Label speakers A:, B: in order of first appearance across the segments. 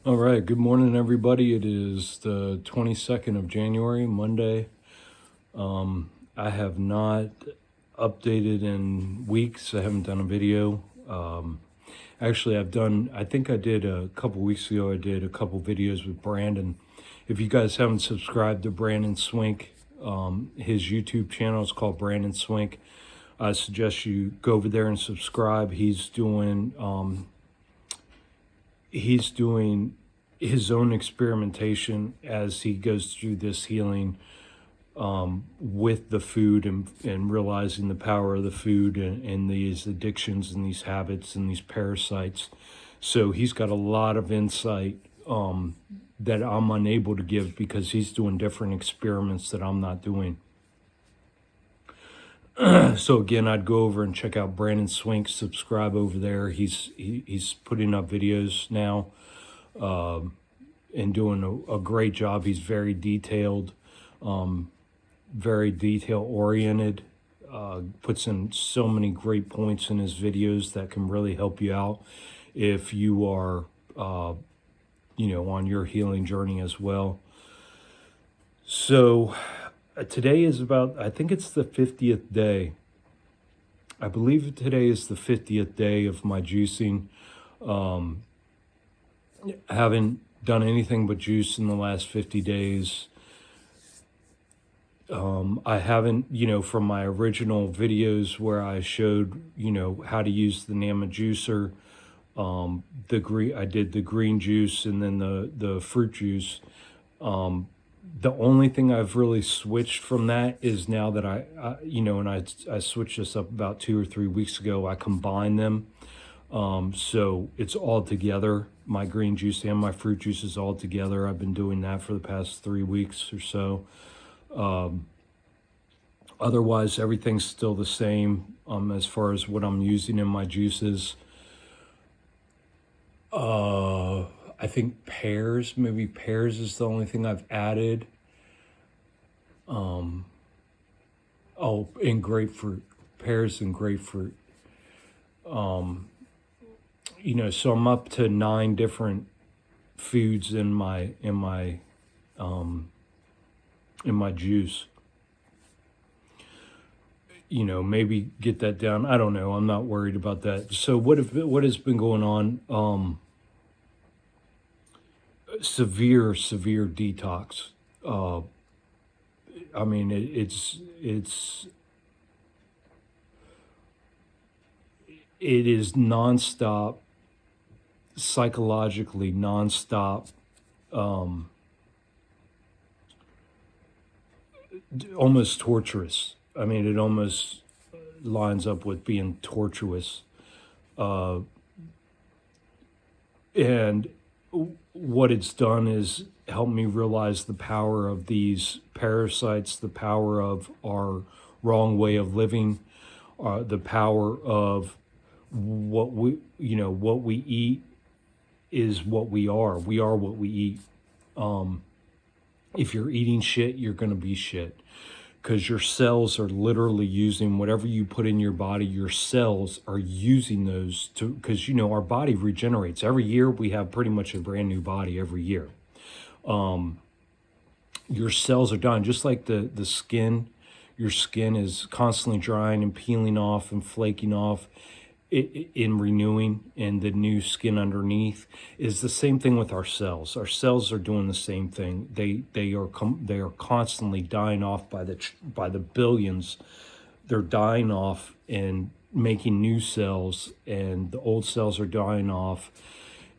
A: All right, good morning, everybody. It is the 22nd of January, Monday. I have not updated in weeks. I haven't done a video. Actually, I think I did a couple weeks ago, I did a couple videos with Brandon. If you guys haven't subscribed to Brandon Swink, his YouTube channel is called Brandon Swink. I suggest you go over there and subscribe. He's doing his own experimentation as he goes through this healing with the food and realizing the power of the food and these addictions and these habits and these parasites. So he's got a lot of insight that I'm unable to give because he's doing different experiments that I'm not doing. So again, I'd go over and check out Brandon Swink, subscribe over there. He's putting up videos now and doing a great job. He's very detailed, very detail oriented, puts in so many great points in his videos that can really help you out if you are, on your healing journey as well. So today is I think it's the 50th day. I believe today is the 50th day of my juicing. I haven't done anything but juice in the last 50 days. I haven't, from my original videos where I showed, how to use the Nama juicer, I did the green juice and then the fruit juice. The only thing I've really switched from that is now that I switched this up about 2 or 3 weeks ago. I combine them. So it's all together. My green juice and my fruit juice is all together. I've been doing that for the past 3 weeks or so. Otherwise, everything's still the same as far as what I'm using in my juices. I think maybe pears is the only thing I've added. And grapefruit, pears and grapefruit. So I'm up to 9 different foods in my juice. Maybe get that down. I don't know. I'm not worried about that. So what has been going on? Severe detox. I mean, it is nonstop, psychologically nonstop, almost torturous. I mean, it almost lines up with being tortuous. And what it's done is help me realize the power of these parasites, the power of our wrong way of living, the power of what we eat is what we are. We are what we eat. If you're eating shit, you're going to be shit. Because your cells are literally using whatever you put in your body, your cells are using those because our body regenerates. Every year we have pretty much a brand new body every year. Your cells are dying, just like the skin. Your skin is constantly drying and peeling off and flaking off in renewing, and the new skin underneath is the same thing with our cells. Our cells are doing the same thing. They are constantly dying off by the billions. They're dying off and making new cells, and the old cells are dying off,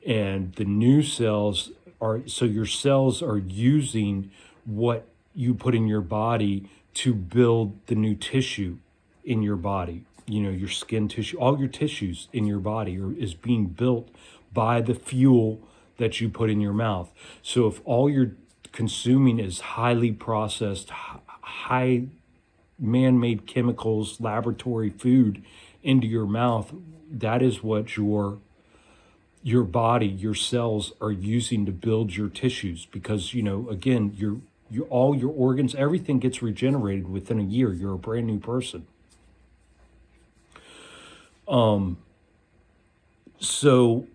A: and the new cells are. So your cells are using what you put in your body to build the new tissue in your body. Your skin tissue, all your tissues in your body is being built by the fuel that you put in your mouth. So if all you're consuming is highly processed, high man-made chemicals, laboratory food into your mouth, that is what your body, your cells are using to build your tissues. Because, again, all your organs, everything gets regenerated within a year. You're a brand new person. So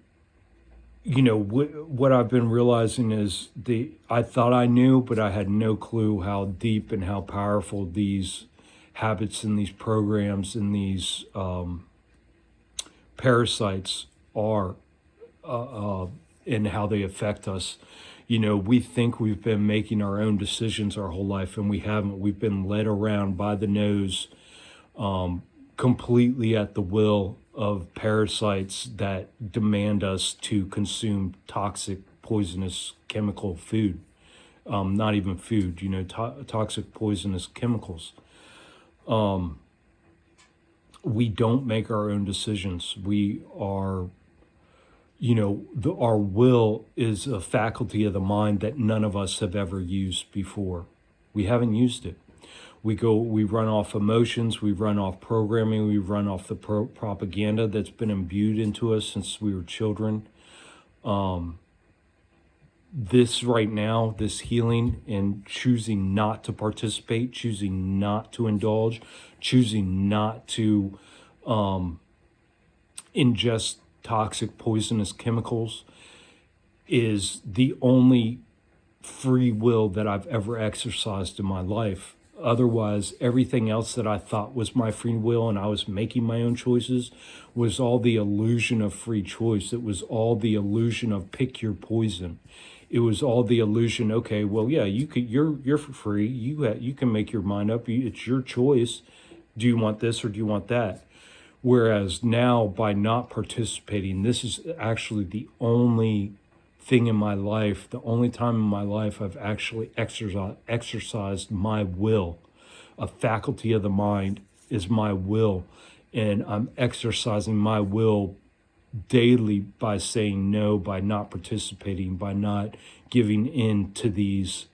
A: what I've been realizing is I thought I knew, but I had no clue how deep and how powerful these habits and these programs and these parasites are, and how they affect us. We think we've been making our own decisions our whole life, and we haven't. We've been led around by the nose, completely at the will of parasites that demand us to consume toxic, poisonous chemical food. Not even food, toxic, poisonous chemicals. We don't make our own decisions. We are, our will is a faculty of the mind that none of us have ever used before. We haven't used it. We run off emotions, we run off programming, we run off the propaganda that's been imbued into us since we were children. This right now, this healing and choosing not to participate, choosing not to indulge, choosing not to ingest toxic, poisonous chemicals is the only free will that I've ever exercised in my life. Otherwise, everything else that I thought was my free will and I was making my own choices was all the illusion of free choice. It was all the illusion of pick your poison. It was all the illusion. Okay, well, yeah, you're for free. You can make your mind up. It's your choice. Do you want this or do you want that? Whereas now, by not participating, this is actually the only thing in my life, the only time in my life I've actually exercised my will. A faculty of the mind is my will, and I'm exercising my will daily by saying no, by not participating, by not giving in to these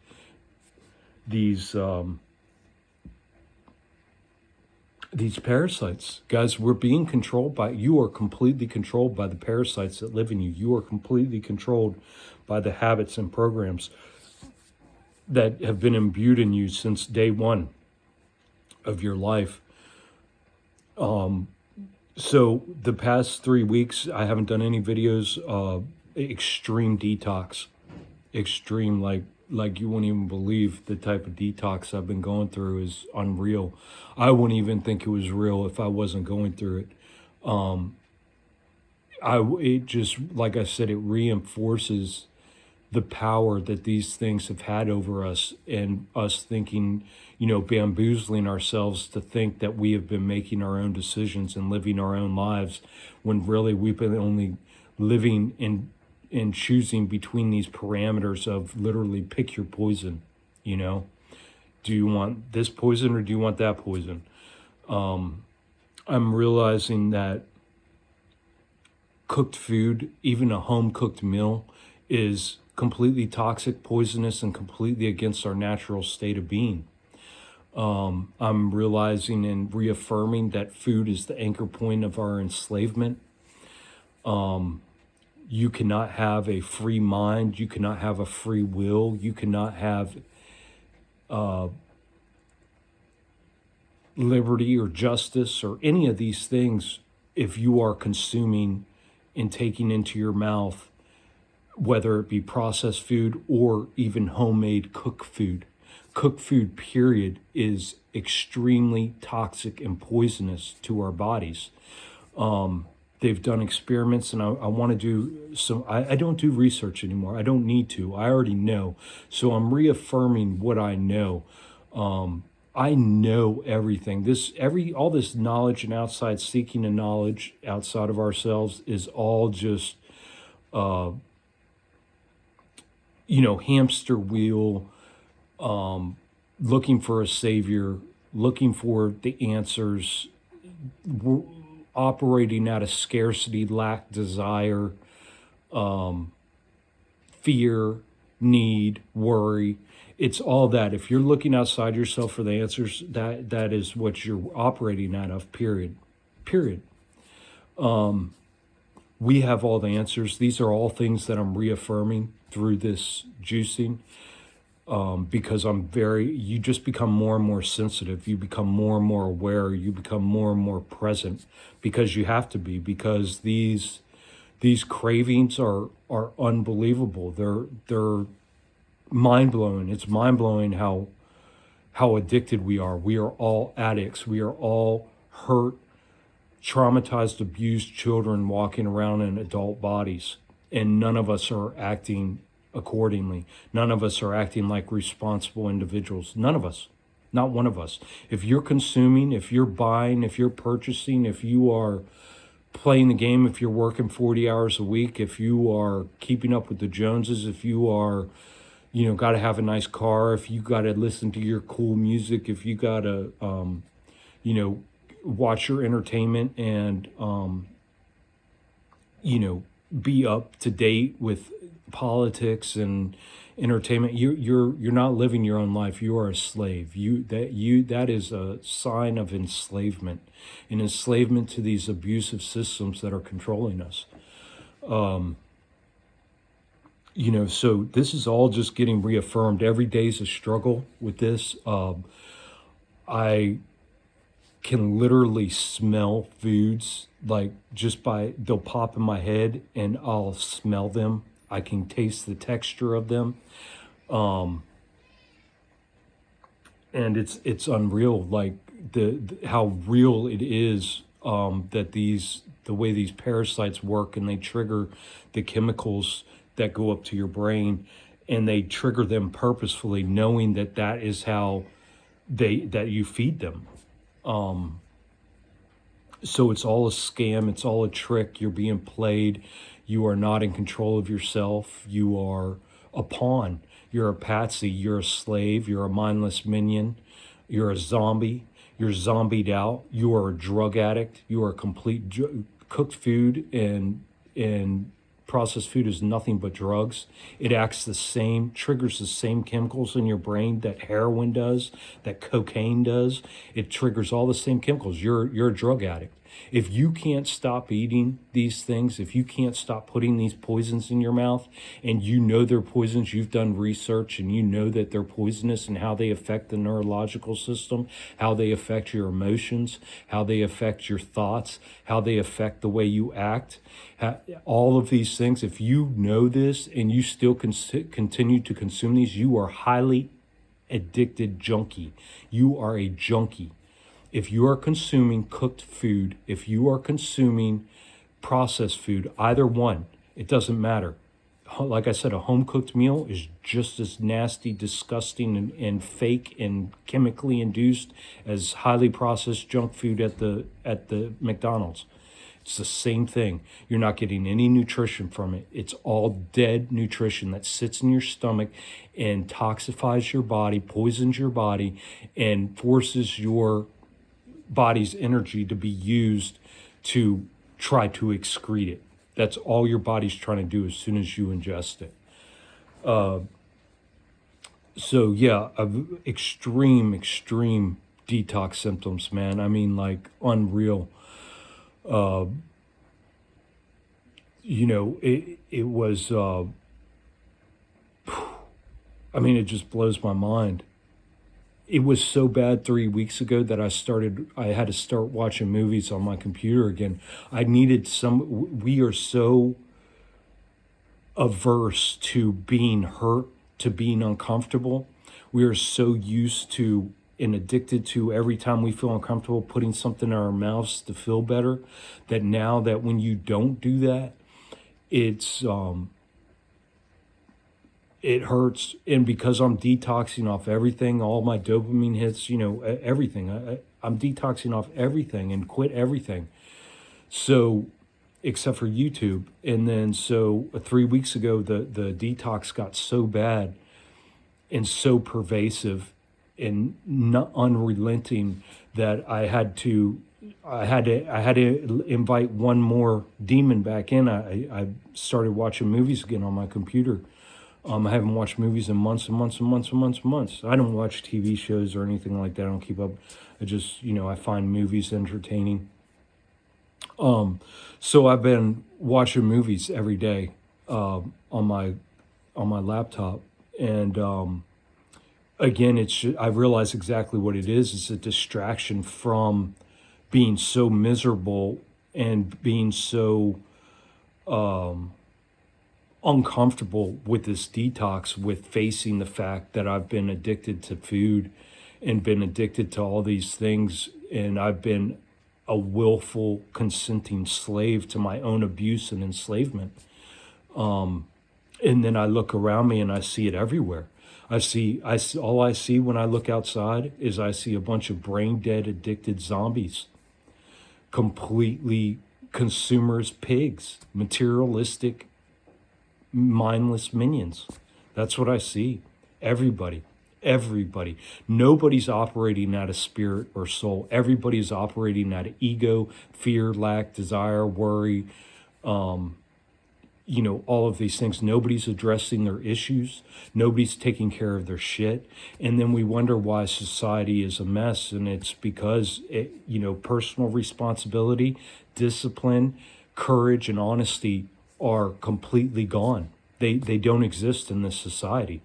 A: parasites. Guys, we're being controlled by, you are completely controlled by the parasites that live in you. You are completely controlled by the habits and programs that have been imbued in you since day one of your life. So the past 3 weeks, I haven't done any videos. Extreme detox, extreme, like you wouldn't even believe the type of detox I've been going through is unreal. I wouldn't even think it was real if I wasn't going through it. It just, like I said, it reinforces the power that these things have had over us, and us thinking, bamboozling ourselves to think that we have been making our own decisions and living our own lives, when really we've been only living in choosing between these parameters of literally pick your poison. Do you want this poison or do you want that poison? I'm realizing that cooked food, even a home cooked meal, is completely toxic, poisonous, and completely against our natural state of being. I'm realizing and reaffirming that food is the anchor point of our enslavement. You cannot have a free mind. You cannot have a free will. You cannot have liberty or justice or any of these things if you are consuming and taking into your mouth, whether it be processed food or even homemade cooked food. Cooked food, period, is extremely toxic and poisonous to our bodies. They've done experiments, and I want to do some. I don't do research anymore. I don't need to. I already know. So I'm reaffirming what I know. I know everything. All this knowledge and outside seeking and knowledge outside of ourselves is all just, hamster wheel, looking for a savior, looking for the answers. We're operating out of scarcity, lack, desire, fear, need, worry. It's all that. If you're looking outside yourself for the answers, that is what you're operating out of, period. We have all the answers. These are all things that I'm reaffirming through this juicing, because you just become more and more sensitive. You become more and more aware. You become more and more present, because you have to be, because these These cravings are unbelievable. They're mind blowing. It's mind blowing how addicted we are. We are all addicts. We are all hurt, traumatized, abused children walking around in adult bodies, and none of us are acting accordingly. None of us are acting like responsible individuals. None of us. Not one of us. If you're consuming, if you're buying, if you're purchasing, if you are playing the game, if you're working 40 hours a week, if you are keeping up with the Joneses, if you are, got to have a nice car, if you got to listen to your cool music, if you got to, watch your entertainment and, be up to date with politics and entertainment, you're not living your own life. You are a slave. That is a sign of enslavement, an enslavement to these abusive systems that are controlling us. So this is all just getting reaffirmed. Every day's a struggle with this. I can literally smell foods, like they'll pop in my head and I'll smell them. I can taste the texture of them. And it's unreal, like the how real it is, that the way these parasites work, and they trigger the chemicals that go up to your brain, and they trigger them purposefully, knowing that is how that you feed them. So it's all a scam. It's all a trick. You're being played. You are not in control of yourself. You are a pawn. You're a patsy. You're a slave. You're a mindless minion. You're a zombie. You're zombied out. You are a drug addict. You are a complete cooked food and processed food is nothing but drugs. It acts the same, triggers the same chemicals in your brain that heroin does, that cocaine does. It triggers all the same chemicals. You're a drug addict. If you can't stop eating these things, if you can't stop putting these poisons in your mouth, and you know they're poisons, you've done research and you know that they're poisonous and how they affect the neurological system, how they affect your emotions, how they affect your thoughts, how they affect the way you act, all of these things, if you know this and you still continue to consume these, you are highly addicted junkie. You are a junkie. If you are consuming cooked food, if you are consuming processed food, either one, it doesn't matter. Like I said, a home-cooked meal is just as nasty, disgusting, and fake and chemically induced as highly processed junk food at the McDonald's. It's the same thing. You're not getting any nutrition from it. It's all dead nutrition that sits in your stomach and toxifies your body, poisons your body, and forces your body's energy to be used to try to excrete it. That's all your body's trying to do as soon as you ingest it. So yeah, extreme detox symptoms, man. I mean, like, unreal. It was, it just blows my mind. It was so bad 3 weeks ago that I had to start watching movies on my computer again. We are so averse to being hurt, to being uncomfortable. We are so used to and addicted to, every time we feel uncomfortable, putting something in our mouths to feel better, that now that when you don't do that, it hurts. And because I'm detoxing off everything, all my dopamine hits, everything, I'm detoxing off everything and quit everything. So, except for YouTube. And then, so 3 weeks ago, the detox got so bad and so pervasive and not unrelenting that I had to invite one more demon back in. I started watching movies again on my computer. I haven't watched movies in months and months and months and months and months. I don't watch TV shows or anything like that. I don't keep up. I just, I find movies entertaining. So I've been watching movies every day on my laptop, and again, I realize exactly what it is. It's a distraction from being so miserable and being so uncomfortable with this detox, with facing the fact that I've been addicted to food and been addicted to all these things. And I've been a willful, consenting slave to my own abuse and enslavement. And then I look around me and I see it everywhere. All I see when I look outside is I see a bunch of brain dead, addicted zombies, completely consumerist pigs, materialistic, mindless minions. That's what I see. Everybody. Nobody's operating out of spirit or soul. Everybody's operating out of ego, fear, lack, desire, worry, all of these things. Nobody's addressing their issues. Nobody's taking care of their shit. And then we wonder why society is a mess. And it's because, personal responsibility, discipline, courage, and honesty are completely gone. They don't exist in this society.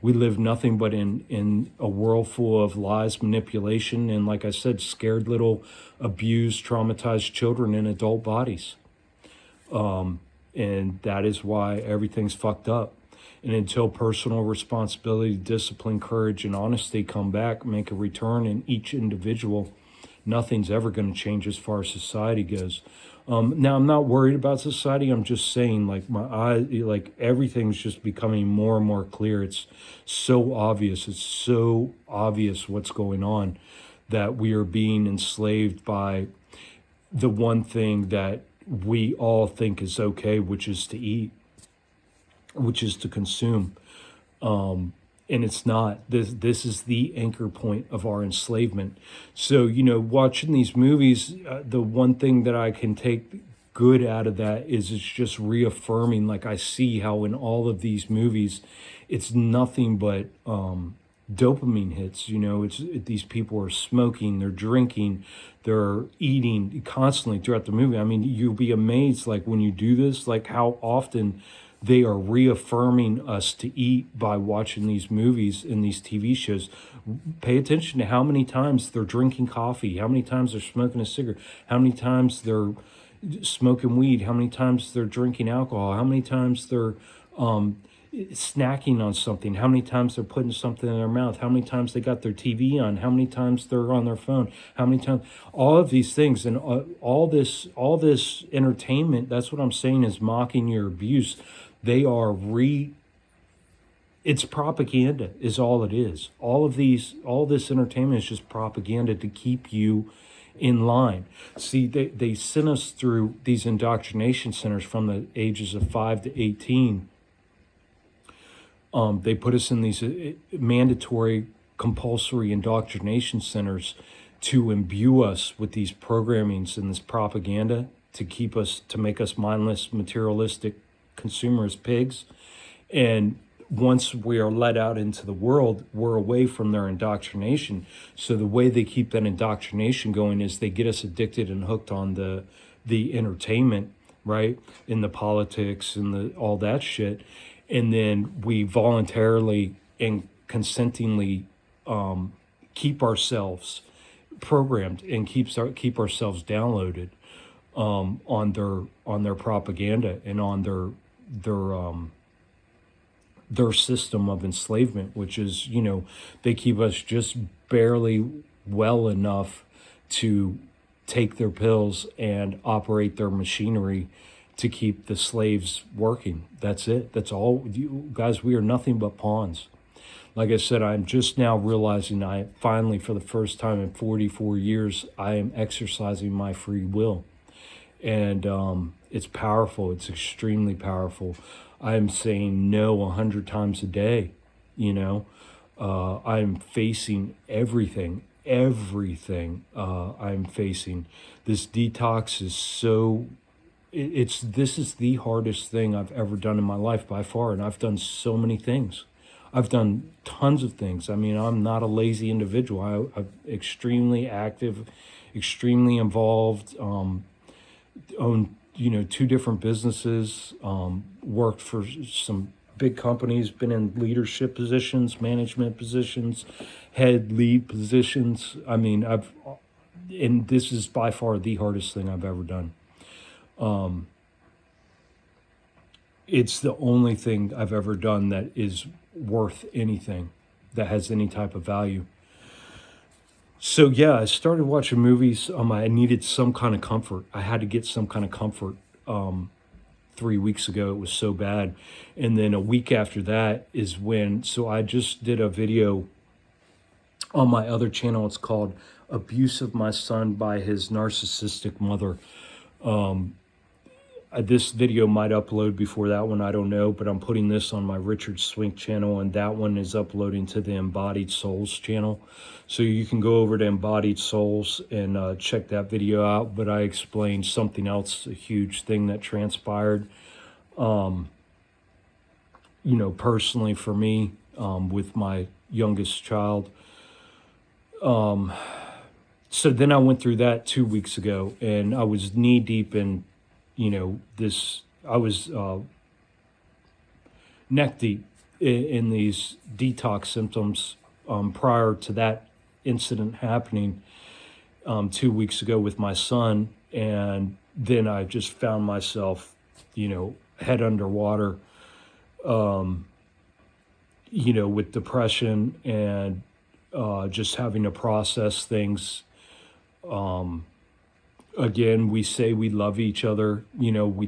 A: We live nothing but in a world full of lies, manipulation, and, like I said, scared little abused, traumatized children in adult bodies. And that is why everything's fucked up. And until personal responsibility, discipline, courage, and honesty come back, make a return in each individual, nothing's ever going to change as far as society goes. Now, I'm not worried about society. I'm just saying, everything's just becoming more and more clear. It's so obvious. It's so obvious what's going on, that we are being enslaved by the one thing that we all think is okay, which is to eat, which is to consume. And it's not. This is the anchor point of our enslavement. So, watching these movies, the one thing that I can take good out of that is it's just reaffirming, like I see how in all of these movies, it's nothing but dopamine hits. These people are smoking, they're drinking, they're eating constantly throughout the movie. I mean, you'll be amazed, like when you do this, like how often they are reaffirming us to eat by watching these movies and these TV shows. Pay attention to how many times they're drinking coffee, how many times they're smoking a cigarette, how many times they're smoking weed, how many times they're drinking alcohol, how many times they're snacking on something, how many times they're putting something in their mouth, how many times they got their TV on, how many times they're on their phone, how many times, all of these things. And all this entertainment, that's what I'm saying, is mocking your abuse. They are it's propaganda is all it is. All this entertainment is just propaganda to keep you in line. See, they sent us through these indoctrination centers from the ages of 5 to 18. They put us in these mandatory, compulsory indoctrination centers to imbue us with these programmings and this propaganda to make us mindless, materialistic, consumerist pigs. And once we are let out into the world, we're away from their indoctrination. So the way they keep that indoctrination going is they get us addicted and hooked on the entertainment, right? In the politics and all that shit. And then we voluntarily and consentingly keep ourselves programmed and keep ourselves downloaded on their propaganda and on their system of enslavement, which is, they keep us just barely well enough to take their pills and operate their machinery to keep the slaves working. That's it. That's all. You guys, we are nothing but pawns. Like I said, I'm just now realizing I finally, for the first time in 44 years, I am exercising my free will. And it's powerful. It's extremely powerful. I'm saying no 100 times a day. I'm facing everything. I'm facing. This detox is so... This is the hardest thing I've ever done in my life by far, and I've done so many things. I've done tons of things. I mean, I'm not a lazy individual. I'm extremely active, extremely involved, own 2 different businesses, worked for some big companies, been in leadership positions, management positions, lead positions. I mean, and this is by far the hardest thing I've ever done. It's the only thing I've ever done that is worth anything, that has any type of value. So yeah, I started watching movies. I needed some kind of comfort. I had to get some kind of comfort. 3 weeks ago, it was so bad, and then a week after that is when. So I just did a video on my other channel. It's called "Abuse of My Son by His Narcissistic Mother." This video might upload before that one, I don't know, but I'm putting this on my Richard Swink channel, and that one is uploading to the Embodied Souls channel. So you can go over to Embodied Souls and check that video out. But I explained something else, a huge thing that transpired, personally for me, with my youngest child. So then I went through that 2 weeks ago, and I was knee deep in, I was neck deep in these detox symptoms prior to that incident happening 2 weeks ago with my son. And then I just found myself, head underwater, with depression and just having to process things. Again, we say we love each other. We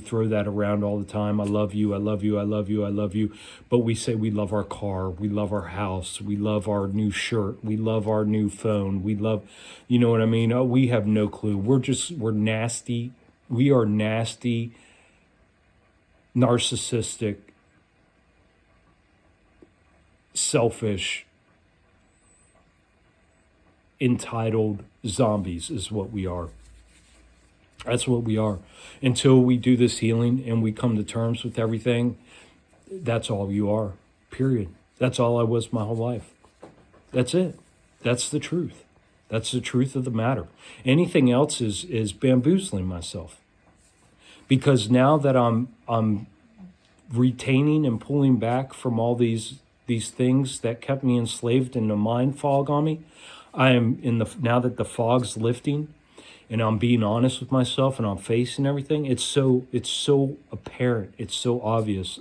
A: throw that around all the time. I love you, I love you, I love you, I love you. But we say we love our car, we love our house, we love our new shirt, we love our new phone, we love, you know what I mean? We have no clue. We're nasty. We are nasty, narcissistic, selfish, entitled zombies is what we are. That's what we are. Until we do this healing and we come to terms with everything, that's all you are, period. That's all I was my whole life. That's it. That's the truth. That's the truth of the matter. Anything else is bamboozling myself. Because now that I'm retaining and pulling back from all these things that kept me enslaved in the mind fog on me, I am now that the fog's lifting and I'm being honest with myself and I'm facing everything, it's so apparent, it's so obvious.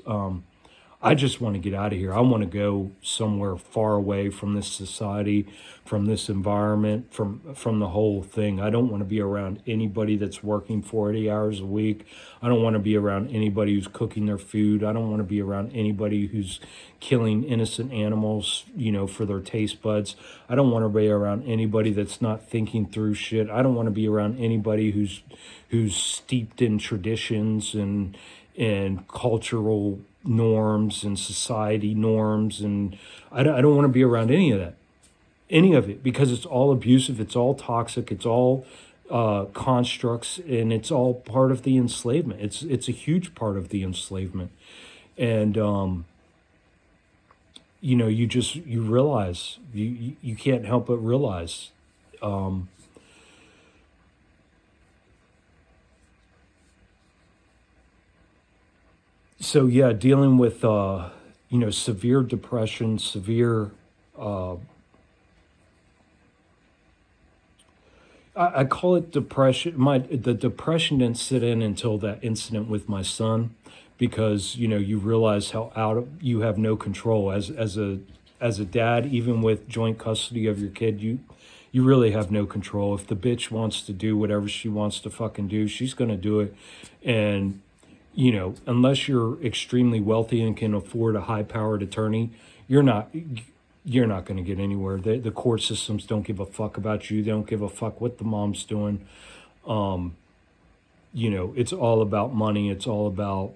A: I just want to get out of here. I want to go somewhere far away from this society, from this environment, from the whole thing. I don't want to be around anybody that's working 40 hours a week. I don't want to be around anybody who's cooking their food. I don't want to be around anybody who's killing innocent animals, for their taste buds. I don't want to be around anybody that's not thinking through shit. I don't want to be around anybody who's steeped in traditions and cultural norms and society norms, and I don't want to be around any of it, because it's all abusive, it's all toxic, it's all constructs, and it's all part of the enslavement. It's a huge part of the enslavement. And you realize, you can't help but realize, so yeah, dealing with severe depression, severe I call it depression. The depression didn't sit in until that incident with my son, because you realize how you have no control as a dad, even with joint custody of your kid. You really have no control. If the bitch wants to do whatever she wants to fucking do, she's gonna do it. And unless you're extremely wealthy and can afford a high-powered attorney, you're not going to get anywhere. The court systems don't give a fuck about you. They don't give a fuck what the mom's doing. It's all about money. It's all about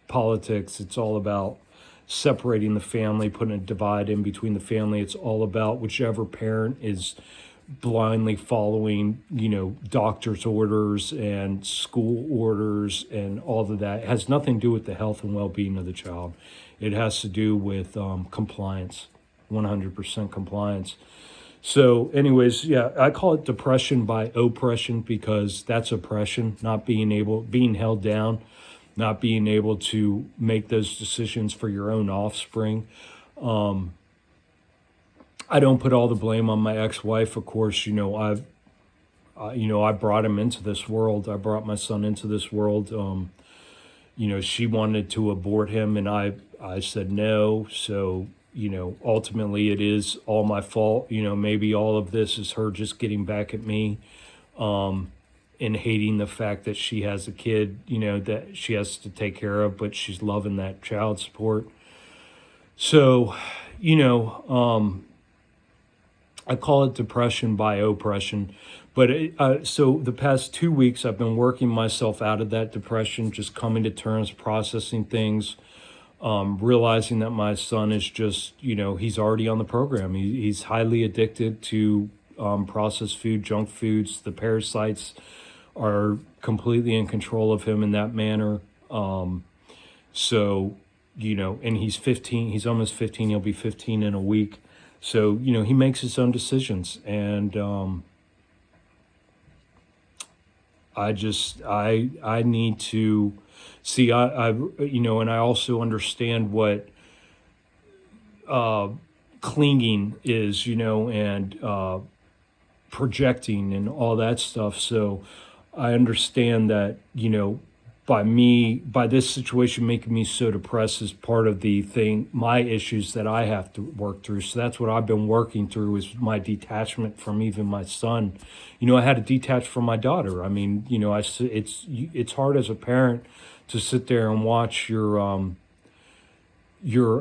A: politics. It's all about separating the family, putting a divide in between the family. It's all about whichever parent is blindly following, doctor's orders and school orders and all of that. It has nothing to do with the health and well-being of the child. It has to do with compliance, 100% compliance. So anyways, yeah, I call it depression by oppression, because that's oppression, being held down, not being able to make those decisions for your own offspring. I don't put all the blame on my ex-wife. Of course, I brought him into this world. I brought my son into this world. She wanted to abort him, and I said no. So, ultimately it is all my fault. Maybe all of this is her just getting back at me, and hating the fact that she has a kid, that she has to take care of, but she's loving that child support. So, I call it depression by oppression. But so the past 2 weeks, I've been working myself out of that depression, just coming to terms, processing things, realizing that my son is just, he's already on the program. He's highly addicted to processed food, junk foods. The parasites are completely in control of him in that manner. So, and he's 15, he's almost 15, he'll be 15 in a week. So, he makes his own decisions. And I need to see, and I also understand what clinging is, and projecting and all that stuff. So I understand that, by this situation making me so depressed is part of the thing, my issues that I have to work through. So that's what I've been working through, is my detachment from even my son. I had to detach from my daughter. I mean, it's hard as a parent to sit there and watch your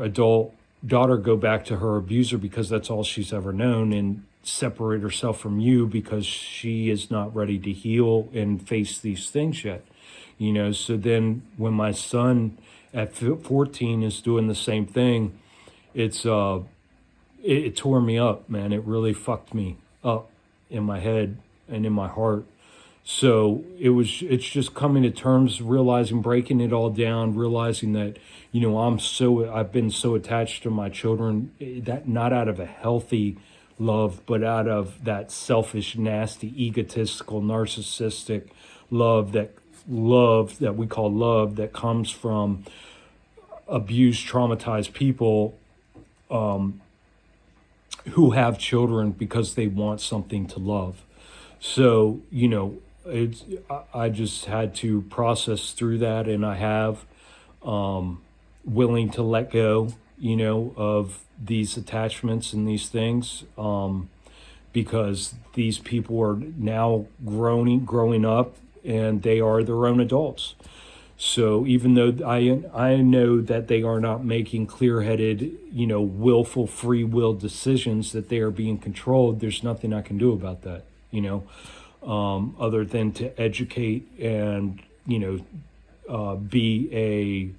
A: adult daughter go back to her abuser because that's all she's ever known, and separate herself from you because she is not ready to heal and face these things yet. So then when my son at 14 is doing the same thing, it tore me up, man. It really fucked me up in my head and in my heart. So it's just coming to terms, realizing, breaking it all down, realizing that, I've been so attached to my children, that not out of a healthy love, but out of that selfish, nasty, egotistical, narcissistic love that we call love, that comes from abused, traumatized people who have children because they want something to love. So, I just had to process through that, and I have, willing to let go, of these attachments and these things, because these people are now growing up, and they are their own adults. So even though I know that they are not making clear-headed, willful, free will decisions, that they are being controlled, there's nothing I can do about that, other than to educate and, be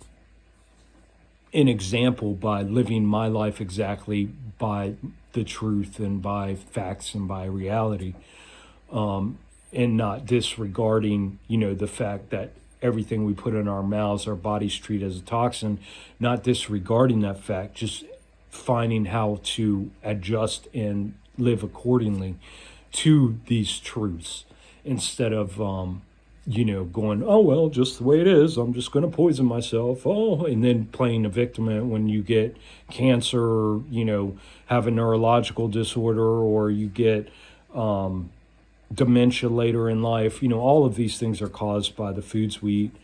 A: an example by living my life exactly by the truth and by facts and by reality. And not disregarding, the fact that everything we put in our mouths, our bodies treat as a toxin, not disregarding that fact, just finding how to adjust and live accordingly to these truths, instead of, going, oh, well, just the way it is, I'm just going to poison myself. Oh, and then playing the victim when you get cancer, or, have a neurological disorder, or you get, dementia later in life. All of these things are caused by the foods we eat,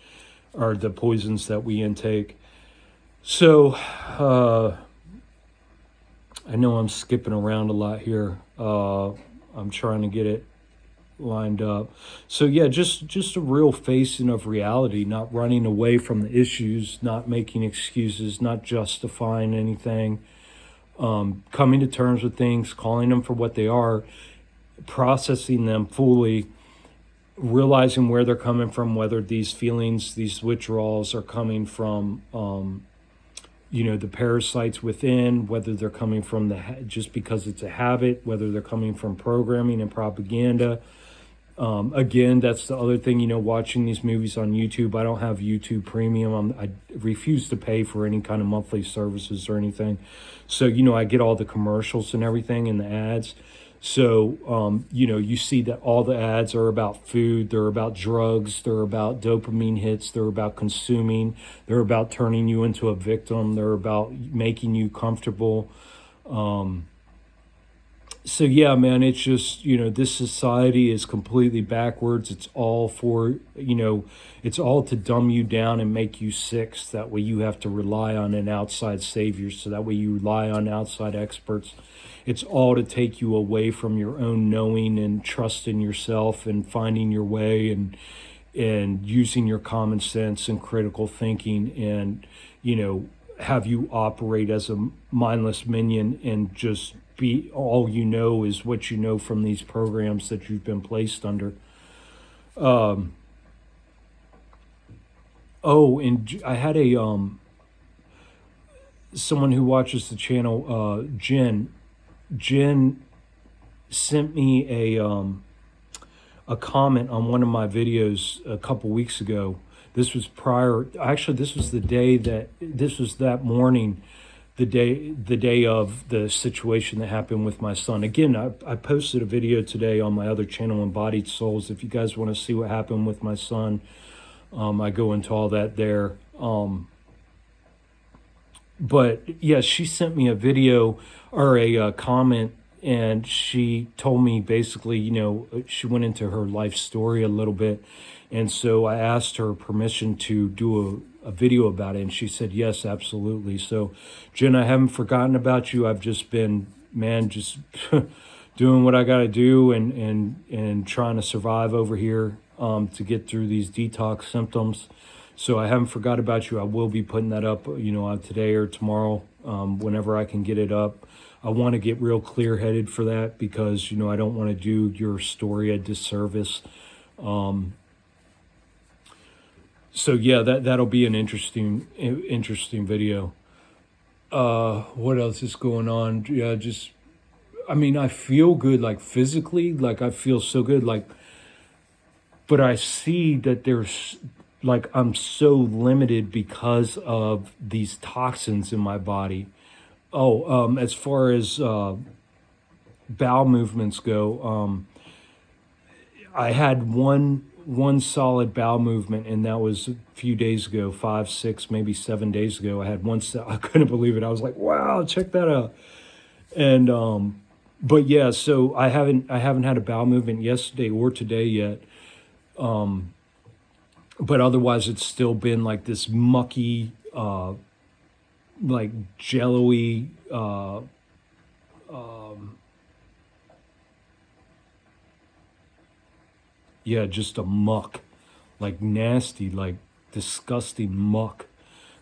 A: or the poisons that we intake. So I know I'm skipping around a lot here. I'm trying to get it lined up. So yeah, just a real facing of reality, not running away from the issues, not making excuses, not justifying anything, coming to terms with things, calling them for what they are, processing them fully, realizing where they're coming from, whether these feelings, these withdrawals are coming from, the parasites within, whether they're coming from just because it's a habit, whether they're coming from programming and propaganda. Again, that's the other thing, watching these movies on YouTube. I don't have YouTube Premium. I refuse to pay for any kind of monthly services or anything. So, I get all the commercials and everything and the ads. So, you see that all the ads are about food, they're about drugs, they're about dopamine hits, they're about consuming, they're about turning you into a victim, they're about making you comfortable. So yeah, man, it's just, this society is completely backwards. It's all for, it's all to dumb you down and make you sick. So that way you have to rely on an outside savior. So that way you rely on outside experts. It's all to take you away from your own knowing and trust in yourself and finding your way and using your common sense and critical thinking, and have you operate as a mindless minion and just be all you know is what you know from these programs that you've been placed under. Oh, and I had a someone who watches the channel, Jen sent me a comment on one of my videos a couple weeks ago. This was this was that morning, the day of the situation that happened with my son. Again, I posted a video today on my other channel, Embodied Souls. If you guys want to see what happened with my son, I go into all that there. But yeah, she sent me a video or a comment, and she told me basically, she went into her life story a little bit. And so I asked her permission to do a video about it, and she said, yes, absolutely. So, Jen, I haven't forgotten about you. I've just been, man, just doing what I got to do and trying to survive over here to get through these detox symptoms. So I haven't forgot about you. I will be putting that up, today or tomorrow, whenever I can get it up. I want to get real clear-headed for that because, I don't want to do your story a disservice. So yeah, that'll be an interesting video. What else is going on? Yeah, I feel good, like physically, like I feel so good, like, but I see that there's, like, I'm so limited because of these toxins in my body. Oh, as far as bowel movements go, I had one solid bowel movement, and that was a few days ago, 5, 6, maybe 7 days ago. I had one. I couldn't believe it. I was like, "Wow, check that out!" And but yeah, so I haven't had a bowel movement yesterday or today yet. But otherwise, it's still been like this mucky, like jello-y, yeah, just a muck, like nasty, like disgusting muck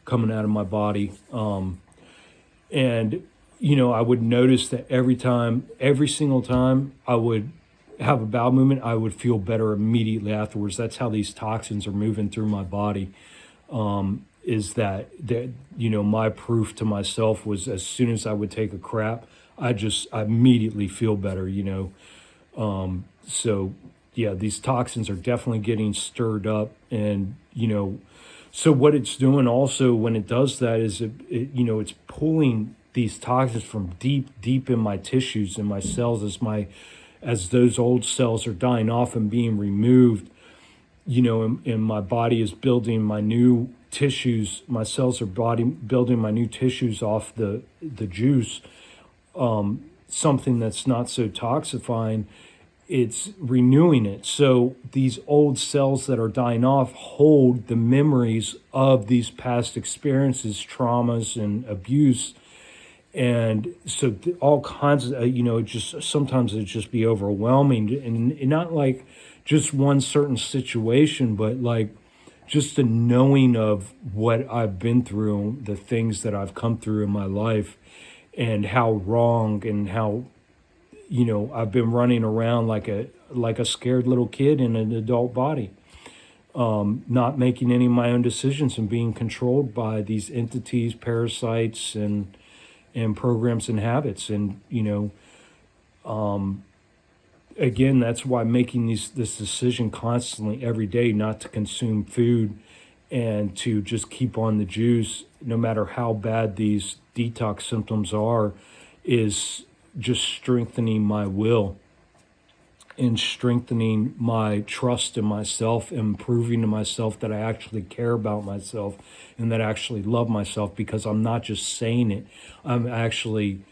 A: coming out of my body. And, I would notice that every single time I would have a bowel movement, I would feel better immediately afterwards. That's how these toxins are moving through my body. Is that my proof to myself was as soon as I would take a crap, I immediately feel better, so yeah, these toxins are definitely getting stirred up. And, so what it's doing also when it does that is it's pulling these toxins from deep in my tissues and my cells as those old cells are dying off and being removed, and my body is building my new tissues. My cells are building my new tissues off the juice, something that's not so toxifying. It's renewing it. So these old cells that are dying off hold the memories of these past experiences, traumas, and abuse. And so all kinds of, sometimes it just be overwhelming, and not like just one certain situation, but like just the knowing of what I've been through, the things that I've come through in my life, and how wrong and how, I've been running around like a scared little kid in an adult body, not making any of my own decisions and being controlled by these entities, parasites, and programs and habits. And, again, that's why making this decision constantly every day not to consume food and to just keep on the juice, no matter how bad these detox symptoms are, is just strengthening my will and strengthening my trust in myself and proving to myself that I actually care about myself and that I actually love myself, because I'm not just saying it. I'm actually,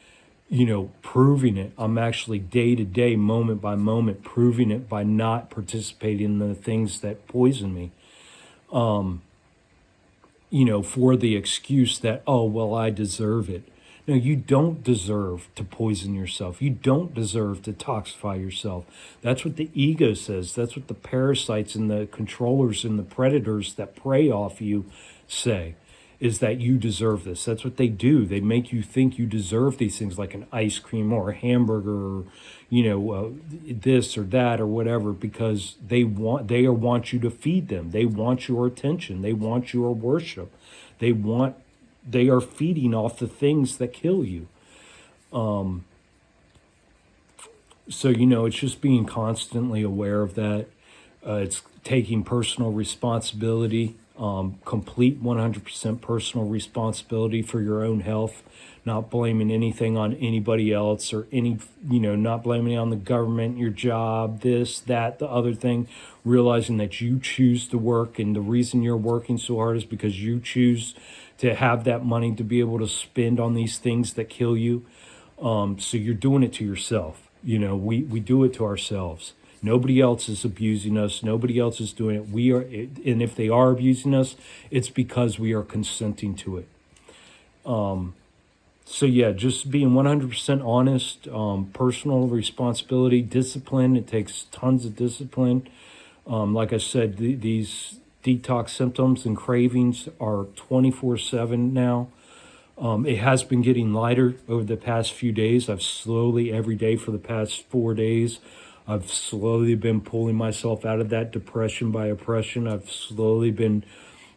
A: proving it. I'm actually day to day, moment by moment, proving it by not participating in the things that poison me. For the excuse that, oh, well, I deserve it. No, you don't deserve to poison yourself. You don't deserve to toxify yourself. That's what the ego says. That's what the parasites and the controllers and the predators that prey off you say, is that you deserve this. That's what they do. They make you think you deserve these things, like an ice cream or a hamburger, or this or that or whatever, because they want you to feed them. They want your attention. They want your worship. They are feeding off the things that kill you. So it's just being constantly aware of that. It's taking personal responsibility, complete 100% personal responsibility for your own health, not blaming anything on anybody else, or not blaming it on the government, your job, this, that, the other thing, realizing that you choose to work, and the reason you're working so hard is because you choose to have that money to be able to spend on these things that kill you. So you're doing it to yourself. We do it to ourselves. Nobody else is abusing us. Nobody else is doing it. We are, and if they are abusing us, it's because we are consenting to it. So yeah, just being 100% honest, personal responsibility, discipline. It takes tons of discipline. Like I said, these detox symptoms and cravings are 24/7 now. It has been getting lighter over the past few days. I've slowly, every day for the past 4 days, I've slowly been pulling myself out of that depression by oppression. I've slowly been,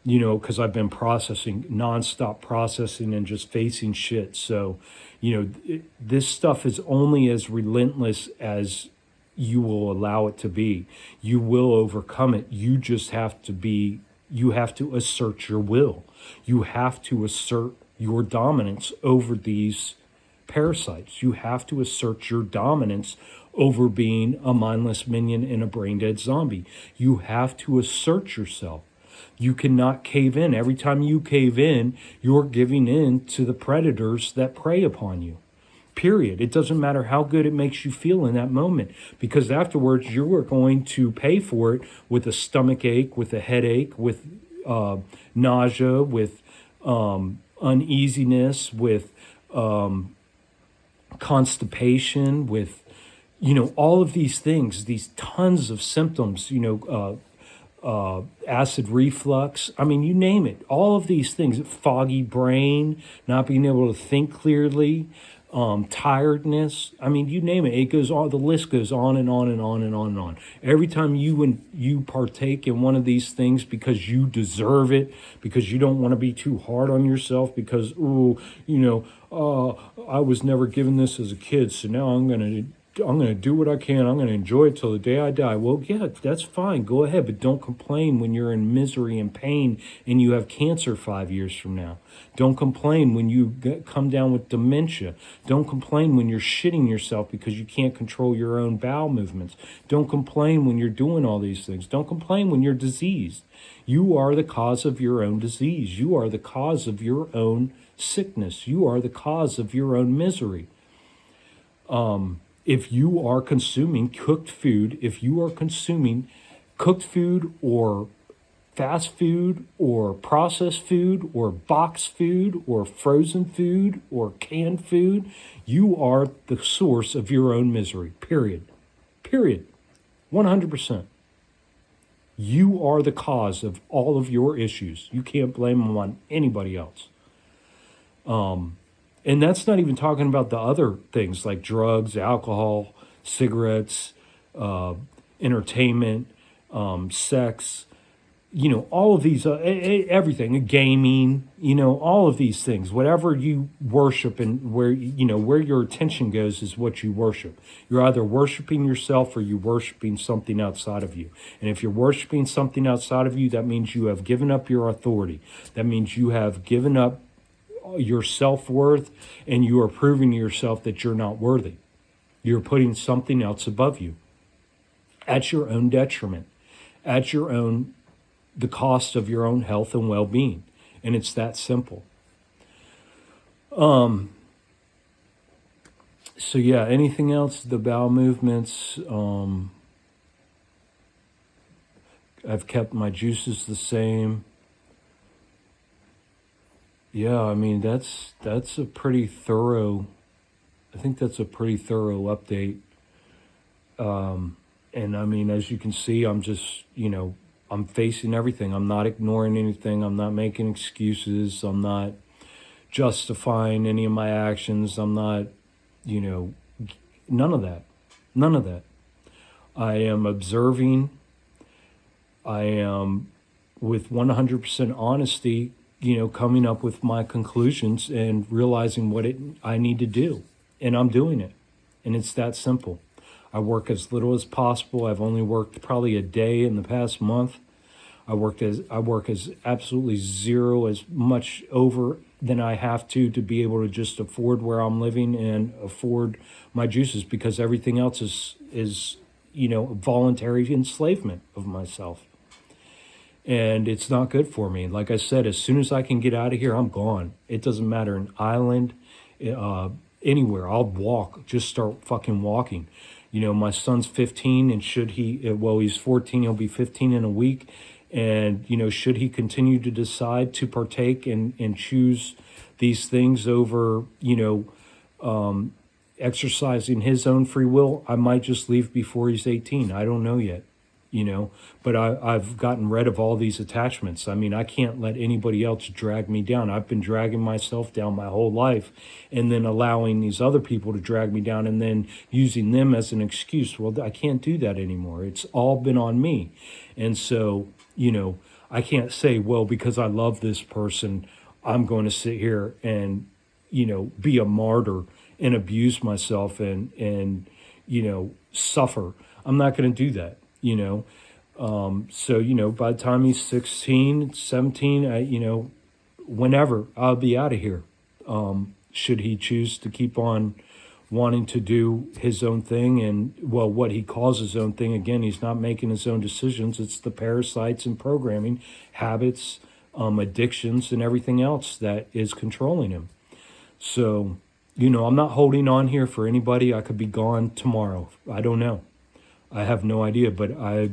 A: because I've been nonstop processing and just facing shit. So, this stuff is only as relentless as you will allow it to be. You will overcome it. You just have to assert your will. You have to assert your dominance over these parasites. You have to assert your dominance over being a mindless minion and a brain-dead zombie. You have to assert yourself. You cannot cave in. Every time you cave in, you're giving in to the predators that prey upon you. Period. It doesn't matter how good it makes you feel in that moment, because afterwards you are going to pay for it with a stomach ache, with a headache, with nausea, with uneasiness, with constipation, with all of these things, these tons of symptoms, acid reflux. I mean, you name it. All of these things, foggy brain, not being able to think clearly, tiredness. I mean, you name it. It goes on. The list goes on and on and on and on and on. Every time you partake in one of these things because you deserve it, because you don't want to be too hard on yourself, because I was never given this as a kid, so now I'm gonna do what I can. I'm going to enjoy it till the day I die. Well, yeah, that's fine. Go ahead, but don't complain when you're in misery and pain and you have cancer 5 years from now. Don't complain when you come down with dementia. Don't complain when you're shitting yourself because you can't control your own bowel movements. Don't complain when you're doing all these things. Don't complain when you're diseased. You are the cause of your own disease. You are the cause of your own sickness. You are the cause of your own misery. If you are consuming cooked food, or fast food or processed food or boxed food or frozen food or canned food, you are the source of your own misery, period. 100%. You are the cause of all of your issues. You can't blame them on anybody else. And that's not even talking about the other things like drugs, alcohol, cigarettes, entertainment, sex, all of these, everything, gaming, all of these things, whatever you worship and where your attention goes is what you worship. You're either worshiping yourself or you're worshiping something outside of you. And if you're worshiping something outside of you, that means you have given up your authority. That means you have given up your self-worth, and you are proving to yourself that you're not worthy. You're putting something else above you at your own detriment, at the cost of your own health and well-being. And it's that simple. So yeah, anything else? The bowel movements. I've kept my juices the same. Yeah, I mean that's a pretty thorough. I think that's a pretty thorough update. And I mean, as you can see, I'm just, I'm facing everything. I'm not ignoring anything. I'm not making excuses. I'm not justifying any of my actions. I'm not, you know, none of that. None of that. I am observing. I am with 100% honesty, coming up with my conclusions and realizing what I need to do. And I'm doing it. And it's that simple. I work as little as possible. I've only worked probably a day in the past month. I work as absolutely zero, as much over than I have to be able to just afford where I'm living and afford my juices, because everything else is voluntary enslavement of myself. And it's not good for me. Like I said, as soon as I can get out of here, I'm gone. It doesn't matter, an island, anywhere. I'll walk, just start fucking walking. My son's 15, and he's 14, he'll be 15 in a week. And, should he continue to decide to partake and choose these things over, exercising his own free will, I might just leave before he's 18. I don't know yet, but I've gotten rid of all these attachments. I mean, I can't let anybody else drag me down. I've been dragging myself down my whole life, and then allowing these other people to drag me down and then using them as an excuse. Well, I can't do that anymore. It's all been on me. And so, I can't say, well, because I love this person, I'm going to sit here and, be a martyr and abuse myself and suffer. I'm not going to do that, So, by the time he's 16, 17, whenever, I'll be out of here. Should he choose to keep on wanting to do his own thing, and, well, what he calls his own thing, again, he's not making his own decisions. It's the parasites and programming, habits, addictions, and everything else that is controlling him. So, I'm not holding on here for anybody. I could be gone tomorrow. I don't know. I have no idea, but I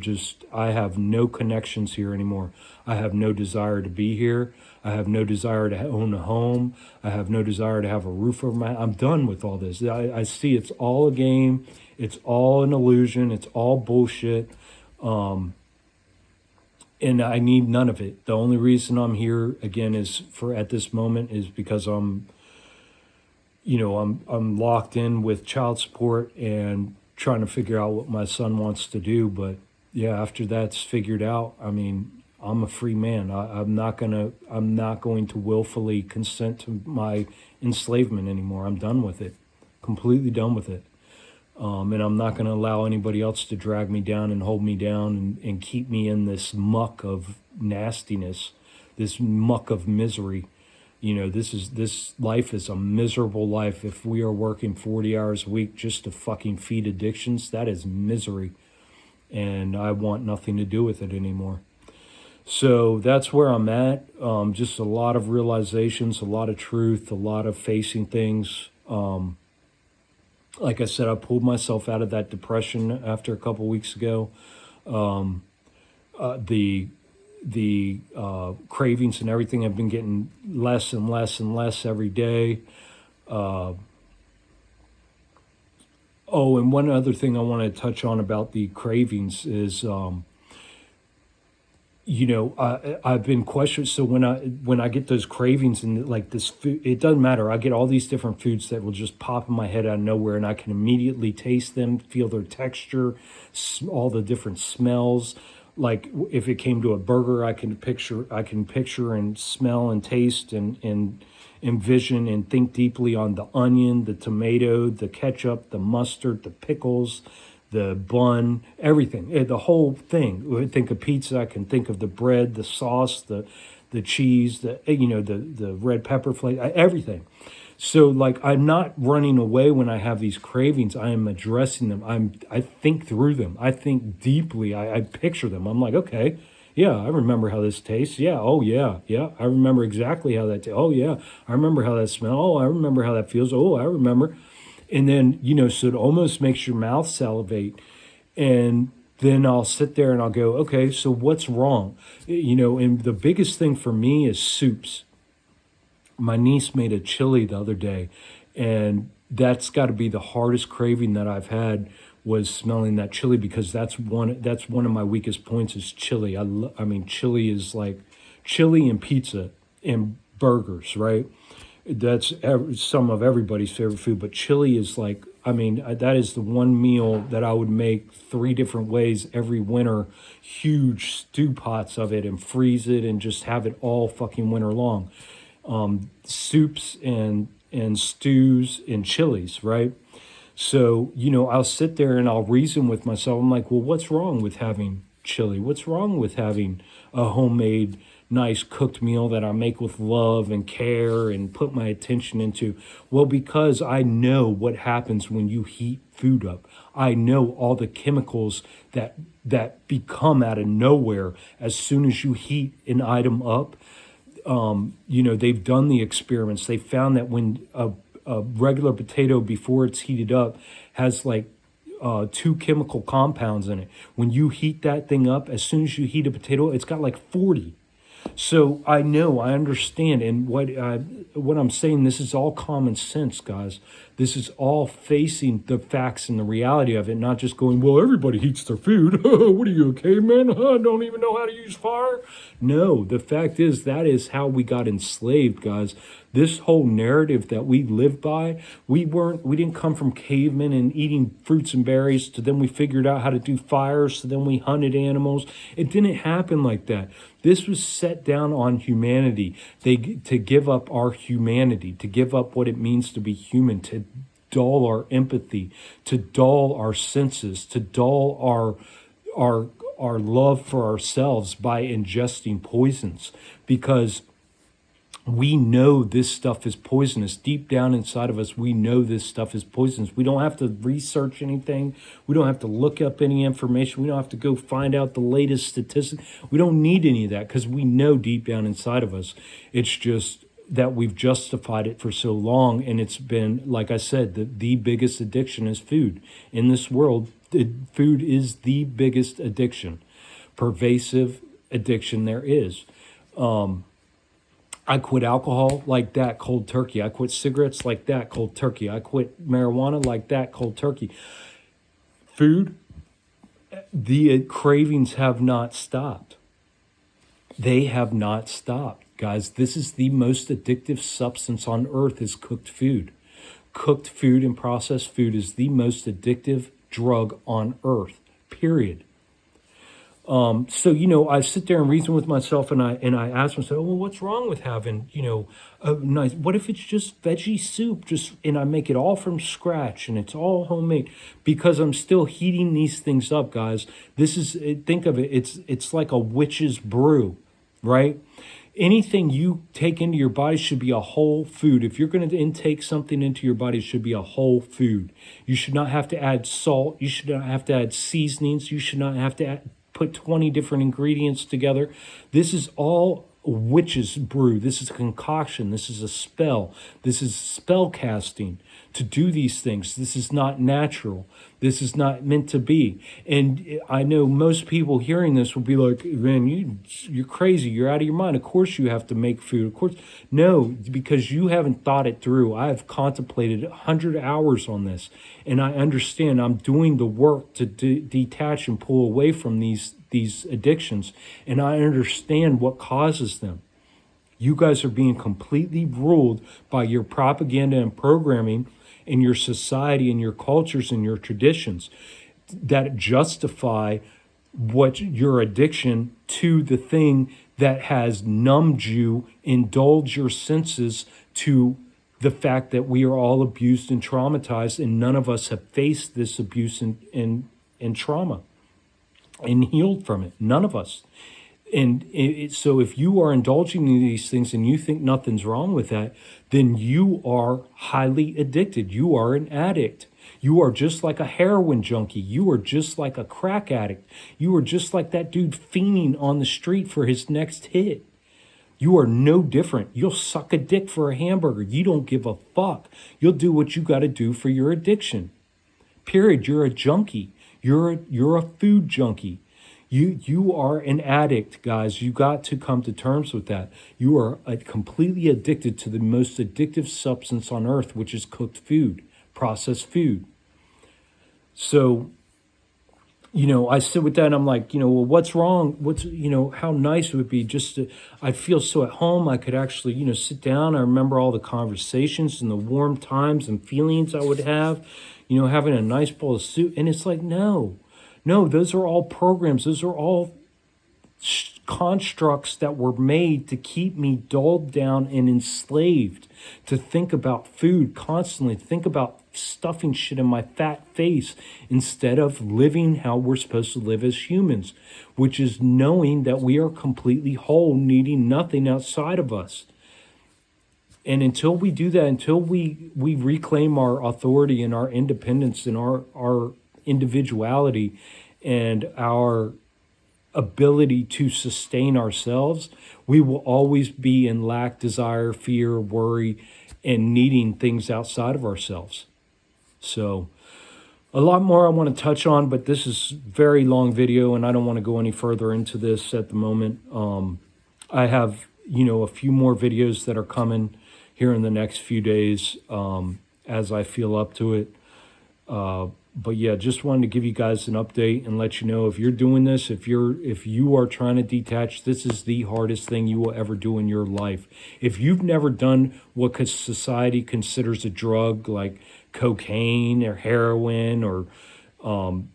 A: have no connections here anymore. I have no desire to be here. I have no desire to own a home. I have no desire to have a roof over my head. I'm done with all this. I see it's all a game. It's all an illusion. It's all bullshit. And I need none of it. The only reason I'm here, again, at this moment is because I'm locked in with child support and trying to figure out what my son wants to do. But yeah, after that's figured out, I mean, I'm a free man. I'm not going to willfully consent to my enslavement anymore. I'm done with it, completely done with it. And I'm not going to allow anybody else to drag me down and hold me down and keep me in this muck of nastiness, this muck of misery. This life is a miserable life. If we are working 40 hours a week just to fucking feed addictions, that is misery. And I want nothing to do with it anymore. So that's where I'm at. Just a lot of realizations, a lot of truth, a lot of facing things. Like I said, I pulled myself out of that depression after a couple weeks ago. The cravings and everything have been getting less and less and less every day. Oh, and one other thing I want to touch on about the cravings is, I've been questioned. So when I get those cravings and like this food, it doesn't matter. I get all these different foods that will just pop in my head out of nowhere, and I can immediately taste them, feel their texture, all the different smells. Like if it came to a burger, I can picture and smell and taste and envision and think deeply on the onion, the tomato, the ketchup, the mustard, the pickles, the bun, everything, the whole thing. When I think of pizza, I can think of the bread, the sauce, the cheese, the red pepper flake, everything. So like, I'm not running away when I have these cravings. I am addressing them. I think through them. I think deeply. I picture them. I'm like, okay, yeah, I remember how this tastes. Yeah, oh yeah, yeah. I remember exactly how that tastes. Oh yeah, I remember how that smells. Oh, I remember how that feels. Oh, I remember. And then, so it almost makes your mouth salivate. And then I'll sit there and I'll go, okay, so what's wrong? And the biggest thing for me is soups. My niece made a chili the other day, and that's got to be the hardest craving that I've had, was smelling that chili, because that's one of my weakest points is chili. I mean, chili is like chili and pizza and burgers, right? That's some of everybody's favorite food, but chili is like, I mean, that is the one meal that I would make three different ways every winter, huge stew pots of it, and freeze it and just have it all fucking winter long. Soups and stews and chilies, right? So, I'll sit there and I'll reason with myself. I'm like, well, what's wrong with having chili? What's wrong with having a homemade, nice cooked meal that I make with love and care and put my attention into? Well, because I know what happens when you heat food up. I know all the chemicals that become out of nowhere as soon as you heat an item up. They've done the experiments. They found that when a regular potato, before it's heated up, has like two chemical compounds in it. When you heat that thing up, as soon as you heat a potato, it's got like 40. So I know, I understand, and what I'm saying, this is all common sense, guys. This is all facing the facts and the reality of it, not just going, well, everybody heats their food. What are you, a caveman? Don't even know how to use fire? No, the fact is that is how we got enslaved, guys. This whole narrative that we live by, we didn't come from cavemen and eating fruits and berries, to then we figured out how to do fires, so then we hunted animals. It didn't happen like that. This was set down on humanity. To give up our humanity, to give up what it means to be human, to dull our empathy, to dull our senses, to dull our love for ourselves by ingesting poisons, because we know this stuff is poisonous. Deep down inside of us, we know this stuff is poisonous. We don't have to research anything. We don't have to look up any information. We don't have to go find out the latest statistics. We don't need any of that, because we know deep down inside of us. It's just that we've justified it for so long, and it's been, like I said, the biggest addiction is food. In this world, food is the biggest addiction, pervasive addiction there is. I quit alcohol like that, cold turkey. I quit cigarettes like that, cold turkey. I quit marijuana like that, cold turkey. Food, the cravings have not stopped. They have not stopped. Guys, this is the most addictive substance on earth, is cooked food. Cooked food and processed food is the most addictive drug on earth, period. So, I sit there and reason with myself, and I ask myself, well, what's wrong with having, a nice, what if it's just veggie soup, and I make it all from scratch and it's all homemade, because I'm still heating these things up, guys. Think of it, it's like a witch's brew, right? Anything you take into your body should be a whole food. If you're going to intake something into your body, it should be a whole food. You should not have to add salt. You should not have to add seasonings. You should not have to put 20 different ingredients together. This is all witch's brew. This is a concoction. This is a spell. This is spell casting to do these things. This is not natural. This is not meant to be. And I know most people hearing this will be like, man, you're crazy. You're out of your mind. Of course you have to make food. Of course. No, because you haven't thought it through. I've contemplated 100 hours on this, and I understand. I'm doing the work to detach and pull away from these addictions, and I understand what causes them. You guys are being completely ruled by your propaganda and programming in your society and your cultures and your traditions that justify what your addiction to the thing that has numbed you, indulge your senses to the fact that we are all abused and traumatized, and none of us have faced this abuse and trauma and healed from it. None of us. And so if you are indulging in these things and you think nothing's wrong with that, then you are highly addicted. You are an addict. You are just like a heroin junkie. You are just like a crack addict. You are just like that dude fiending on the street for his next hit. You are no different. You'll suck a dick for a hamburger. You don't give a fuck. You'll do what you got to do for your addiction. Period. You're a junkie. You're a food junkie. You are an addict, guys. You got to come to terms with that. You are completely addicted to the most addictive substance on earth, which is cooked food, processed food. So, I sit with that and I'm like, well, what's wrong? How nice it would be just to, I'd feel so at home. I could actually, sit down. I remember all the conversations and the warm times and feelings I would have, having a nice bowl of soup. And it's like, no, those are all programs. Those are all constructs that were made to keep me dulled down and enslaved to think about food constantly, think about stuffing shit in my fat face instead of living how we're supposed to live as humans, which is knowing that we are completely whole, needing nothing outside of us. And until we do that, until we reclaim our authority and our independence and our individuality and our ability to sustain ourselves, we will always be in lack, desire, fear, worry, and needing things outside of ourselves. So a lot more I want to touch on, but this is a very long video and I don't want to go any further into this at the moment. I have, a few more videos that are coming here in the next few days as I feel up to it. But yeah, just wanted to give you guys an update and let you know if you're doing this, if you are trying to detach, this is the hardest thing you will ever do in your life. If you've never done what society considers a drug like cocaine or heroin or,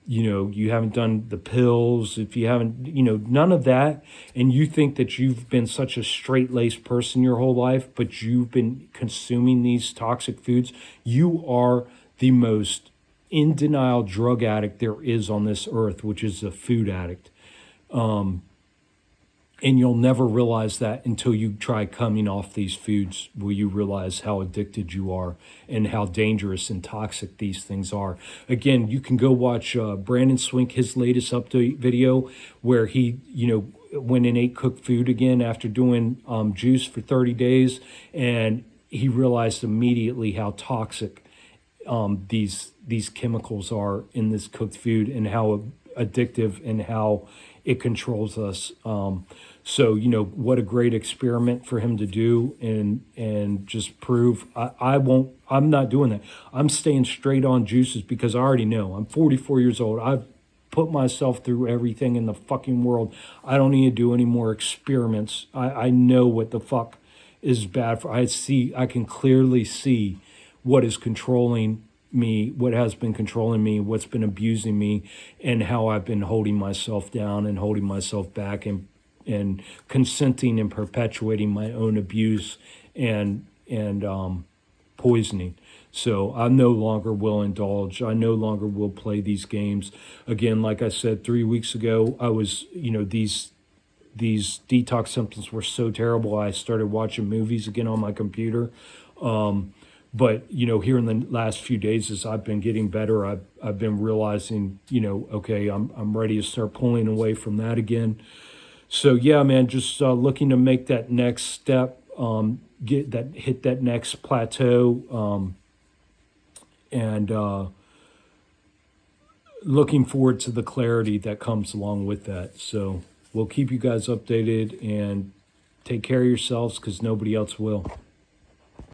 A: you haven't done the pills, if you haven't, none of that, and you think that you've been such a straight-laced person your whole life, but you've been consuming these toxic foods, you are the most in denial drug addict there is on this earth, which is a food addict. And you'll never realize that until you try coming off these foods, where you realize how addicted you are and how dangerous and toxic these things are. Again, you can go watch Brandon Swink, his latest update video, where he, went and ate cooked food again after doing juice for 30 days. And he realized immediately how toxic these chemicals are in this cooked food and how addictive and how it controls us. So, what a great experiment for him to do and just prove I'm not doing that. I'm staying straight on juices because I already know I'm 44 years old. I've put myself through everything in the fucking world. I don't need to do any more experiments. I know what the fuck is bad for. I can clearly see what is controlling me, what has been controlling me, what's been abusing me, and how I've been holding myself down and holding myself back and consenting and perpetuating my own abuse and poisoning. So I no longer will indulge. I no longer will play these games. Again, like I said, 3 weeks ago, I was, these detox symptoms were so terrible. I started watching movies again on my computer. But, here in the last few days, as I've been getting better, I've been realizing, okay, I'm ready to start pulling away from that again. So, yeah, man, just looking to make that next step, hit that next plateau, and looking forward to the clarity that comes along with that. So we'll keep you guys updated and take care of yourselves because nobody else will.